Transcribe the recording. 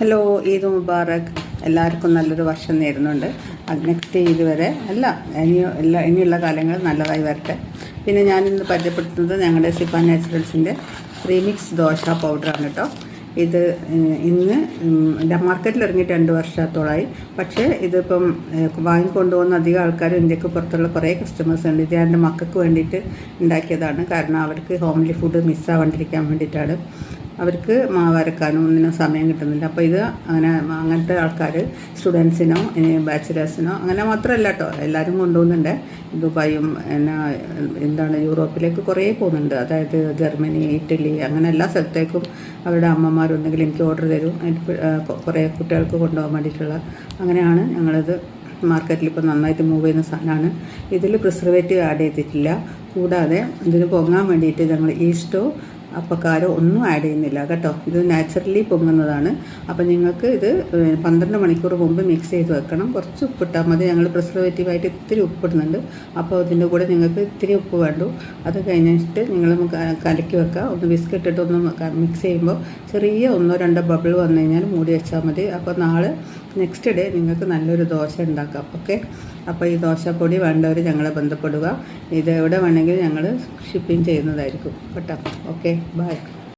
Hello, Eid Mubarak. എല്ലാവർക്കും നല്ലൊരു വർഷം നേരുന്നുണ്ട്. നെക്സ്റ്റ് ഈദ് വരെ ഇനിയുള്ള കാലങ്ങൾ നല്ലതായി വരട്ടെ. പിന്നെ ഞാനിന്ന് പരിചയപ്പെടുത്തുന്നത് ഞങ്ങളുടെ സിപ്പ നാച്ചുറൽസിൻ്റെ പ്രീമിക്സ് ദോശ പൗഡറാണ് കേട്ടോ. ഇത് ഇന്ന് മാർക്കറ്റിൽ ഇറങ്ങിയിട്ട് 2 വർഷത്തോളമായി. പക്ഷേ ഇതിപ്പം വാങ്ങിക്കൊണ്ടുപോകുന്ന അധികം ആൾക്കാരും ഇന്ത്യക്ക് പുറത്തുള്ള കുറേ കസ്റ്റമേഴ്സ് ഉണ്ട്. ഇത് എൻ്റെ മക്കൾക്ക് വേണ്ടിയിട്ട് ഉണ്ടാക്കിയതാണ്. കാരണം അവർക്ക് ഹോംലി ഫുഡ് മിസ്സാവാണ്ടിരിക്കാൻ വേണ്ടിയിട്ടാണ്. അവർക്ക് മാവരക്കാനും ഒന്നിനും സമയം കിട്ടുന്നില്ല. അപ്പോൾ ഇത് അങ്ങനത്തെ ആൾക്കാർ സ്റ്റുഡൻസിനോ ബാച്ചിലേഴ്സിനോ അങ്ങനെ മാത്രമല്ല കേട്ടോ, എല്ലാവരും കൊണ്ടുപോകുന്നുണ്ട്. ദുബായും യൂറോപ്പിലേക്ക് കുറേ പോകുന്നുണ്ട്. അതായത് ജർമ്മനി, ഇറ്റലി, അങ്ങനെ എല്ലാ സ്ഥലത്തേക്കും അവരുടെ അമ്മമാരുണ്ടെങ്കിൽ എനിക്ക് ഓർഡർ തരും. കുറേ കുട്ടികൾക്ക് കൊണ്ടുപോകാൻ വേണ്ടിയിട്ടുള്ള അങ്ങനെയാണ് ഞങ്ങളിത് മാർക്കറ്റിൽ ഇപ്പോൾ നന്നായിട്ട് മൂവ് ചെയ്യുന്ന സാധനമാണ്. ഇതിൽ പ്രിസർവേറ്റീവ് ആഡ് ചെയ്തിട്ടില്ല. കൂടാതെ ഇതിന് പൊങ്ങാൻ വേണ്ടിയിട്ട് ഞങ്ങൾ ഈസ്റ്റോ അപ്പക്കാരോ ഒന്നും ആഡ് ചെയ്യുന്നില്ല കേട്ടോ. ഇത് നാച്ചുറലി പൊങ്ങുന്നതാണ്. അപ്പോൾ നിങ്ങൾക്ക് ഇത് 12 മണിക്കൂർ മുമ്പ് മിക്സ് ചെയ്ത് വെക്കണം. കുറച്ച് ഉപ്പിട്ടാൽ മതി. ഞങ്ങൾ പ്രിസർവേറ്റീവായിട്ട് ഇത്തിരി ഉപ്പിടുന്നുണ്ട്. അപ്പോൾ ഇതിൻ്റെ കൂടെ നിങ്ങൾക്ക് ഇത്തിരി ഉപ്പ് വേണ്ടു. അത് കഴിഞ്ഞിട്ട് നിങ്ങൾ കലക്കി വെക്കുക. ഒന്ന് വിസ്ക് ഇട്ടിട്ട് ഒന്ന് മിക്സ് ചെയ്യുമ്പോൾ ചെറിയ 1-2 ബബിൾ വന്നു കഴിഞ്ഞാൽ മൂടി വെച്ചാൽ മതി. അപ്പോൾ നാളെ നെക്സ്റ്റ് ഡേ നിങ്ങൾക്ക് നല്ലൊരു ദോശ ഉണ്ടാക്കാം. ഓക്കെ, അപ്പോൾ ഈ ദോശപ്പൊടി വേണ്ടവർ ഞങ്ങളെ ബന്ധപ്പെടുക. ഇത് എവിടെ വേണമെങ്കിലും ഞങ്ങൾ ഷിപ്പിംഗ് ചെയ്യുന്നതായിരിക്കും കേട്ടോ. Okay, by.